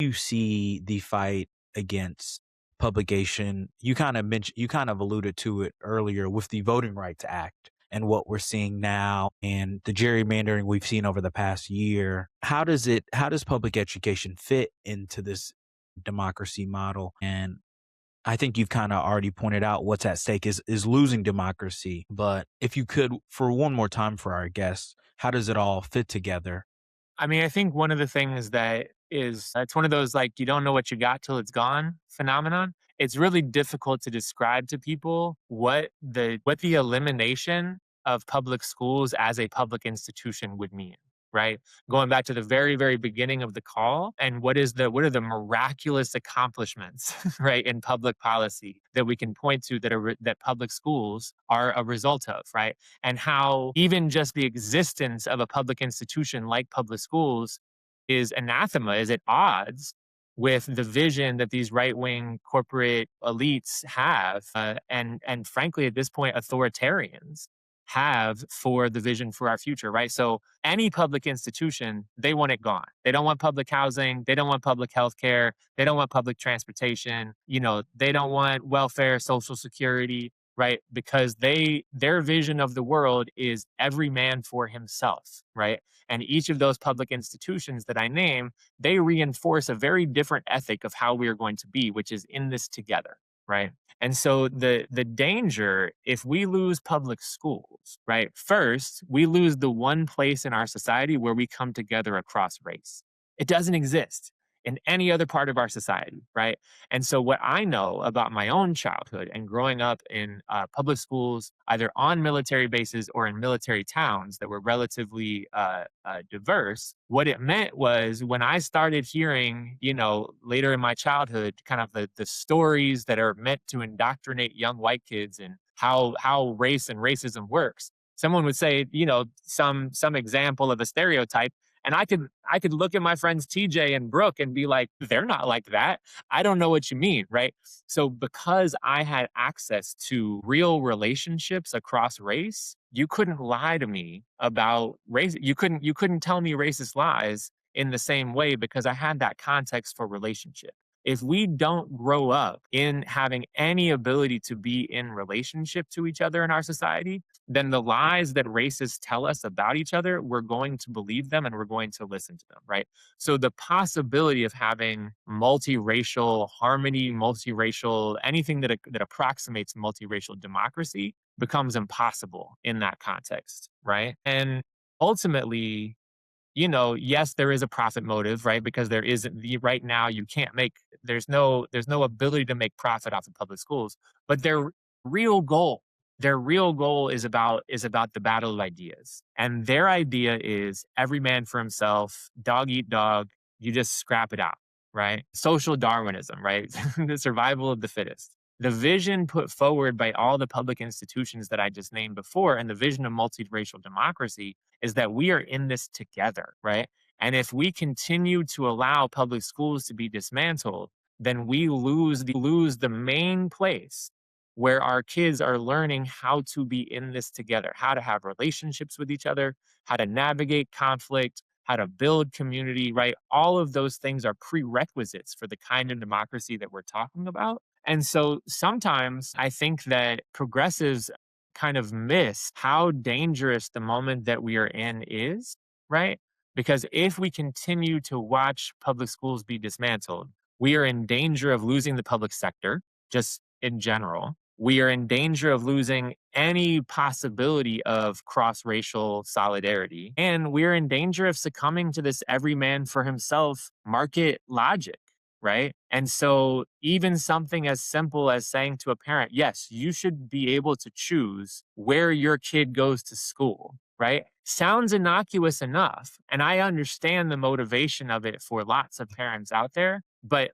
you see the fight against publication? You kind of mentioned, you kind of alluded to it earlier with the Voting Rights Act and what we're seeing now and the gerrymandering we've seen over the past year. How does public education fit into this democracy model? And I think you've kind of already pointed out what's at stake is losing democracy. But if you could, for one more time for our guests, how does it all fit together? I mean, I think one of the things that is it's one of those like you don't know what you got till it's gone phenomenon. It's really difficult to describe to people what the elimination of public schools as a public institution would mean, right? Going back to the very very beginning of the call and what are the miraculous accomplishments right in public policy that we can point to that public schools are a result of, right? And how even just the existence of a public institution like public schools is anathema, is at odds with the vision that these right wing corporate elites have, and frankly, at this point, authoritarians have for the vision for our future, right? So, any public institution, they want it gone. They don't want public housing. They don't want public health care. They don't want public transportation. They don't want welfare, social security, right? Because their vision of the world is every man for himself, right? And each of those public institutions that I name, they reinforce a very different ethic of how we are going to be, which is in this together, right? And so the danger, if we lose public schools, right? First, we lose the one place in our society where we come together across race. It doesn't exist in any other part of our society, right? And so, what I know about my own childhood and growing up in public schools, either on military bases or in military towns that were relatively diverse, what it meant was when I started hearing, later in my childhood, kind of the stories that are meant to indoctrinate young white kids and how race and racism works. Someone would say, some example of a stereotype, and I could look at my friends TJ and Brooke and be like, they're not like that. I don't know what you mean, right? So because I had access to real relationships across race, you couldn't lie to me about race. You couldn't tell me racist lies in the same way because I had that context for relationship. If we don't grow up in having any ability to be in relationship to each other in our society, then the lies that racists tell us about each other, we're going to believe them and we're going to listen to them, right? So the possibility of having multiracial harmony, multiracial, anything that approximates multiracial democracy becomes impossible in that context, right? And ultimately, yes, there is a profit motive, right? Because there isn't right now you can't make there's no ability to make profit off of public schools, but real goal their real goal is about the battle of ideas. And their idea is every man for himself, dog eat dog, you just scrap it out, right? Social Darwinism, right? The survival of the fittest. The vision put forward by all the public institutions that I just named before and the vision of multiracial democracy is that we are in this together, right? And if we continue to allow public schools to be dismantled, then we lose the main place where our kids are learning how to be in this together, how to have relationships with each other, how to navigate conflict, how to build community, right? All of those things are prerequisites for the kind of democracy that we're talking about. And so sometimes I think that progressives kind of miss how dangerous the moment that we are in is, right? Because if we continue to watch public schools be dismantled, we are in danger of losing the public sector, just in general. We are in danger of losing any possibility of cross racial solidarity. And we're in danger of succumbing to this every man for himself market logic, right? And so, even something as simple as saying to a parent, yes, you should be able to choose where your kid goes to school, right? Sounds innocuous enough. And I understand the motivation of it for lots of parents out there. But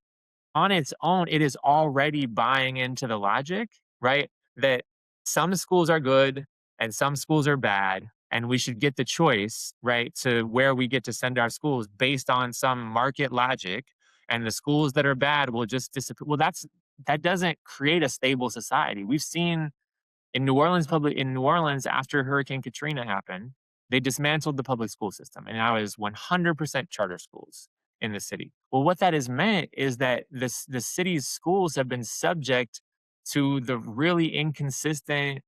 on its own, it is already buying into the logic, right? That some schools are good and some schools are bad. And we should get the choice, right, to where we get to send our schools based on some market logic. And the schools that are bad will just disappear. Well, that doesn't create a stable society. We've seen in New Orleans after Hurricane Katrina happened, they dismantled the public school system, and now it is 100% charter schools. in the city. Well, what that has meant is that the city's schools have been subject to the really inconsistent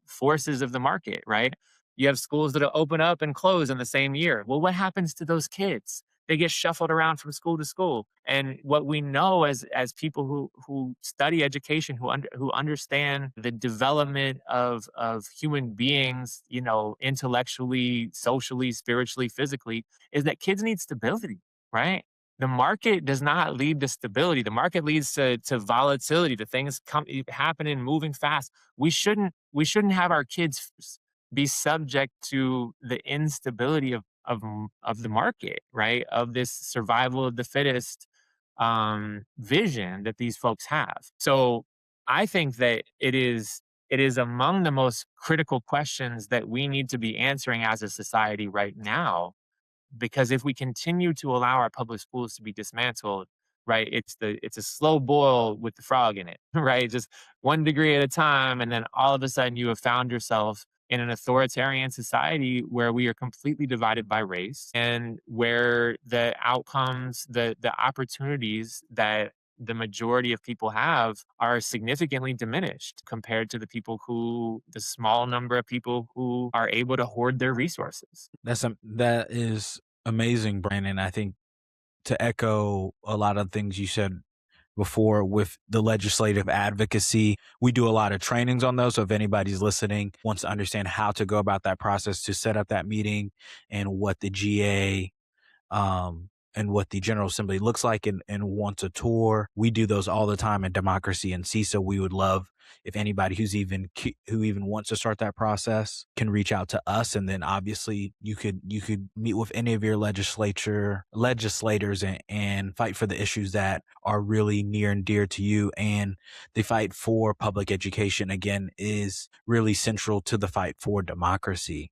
forces of the market, right? You have schools that open up and close in the same year. Well, what happens to those kids? They get shuffled around from school to school. And what we know as people who study education, who understand the development of human beings, you know, intellectually, socially, spiritually, physically, is that kids need stability, right? The market does not lead to stability. The market leads to volatility, to things happening, moving fast. We shouldn't have our kids be subject to the instability of the market, right? Of this survival of the fittest vision that these folks have. So I think that it is among the most critical questions that we need to be answering as a society right now, because if we continue to allow our public schools to be dismantled, right, it's a slow boil with the frog in it, right? Just 1 degree at a time, and then all of a sudden you have found yourself in an authoritarian society where we are completely divided by race, and where the outcomes, the opportunities that the majority of people have are significantly diminished compared to the small number of people who are able to hoard their resources. That is amazing, Brandon. And I think to echo a lot of things you said before with the legislative advocacy, we do a lot of trainings on those. So if anybody's listening, wants to understand how to go about that process to set up that meeting and what the GA and what the General Assembly looks like and wants a tour. We do those all the time in Democracy and CISA. We would love if anybody who even wants to start that process can reach out to us, and then obviously you could meet with any of your legislators and fight for the issues that are really near and dear to you. And the fight for public education, again, is really central to the fight for democracy.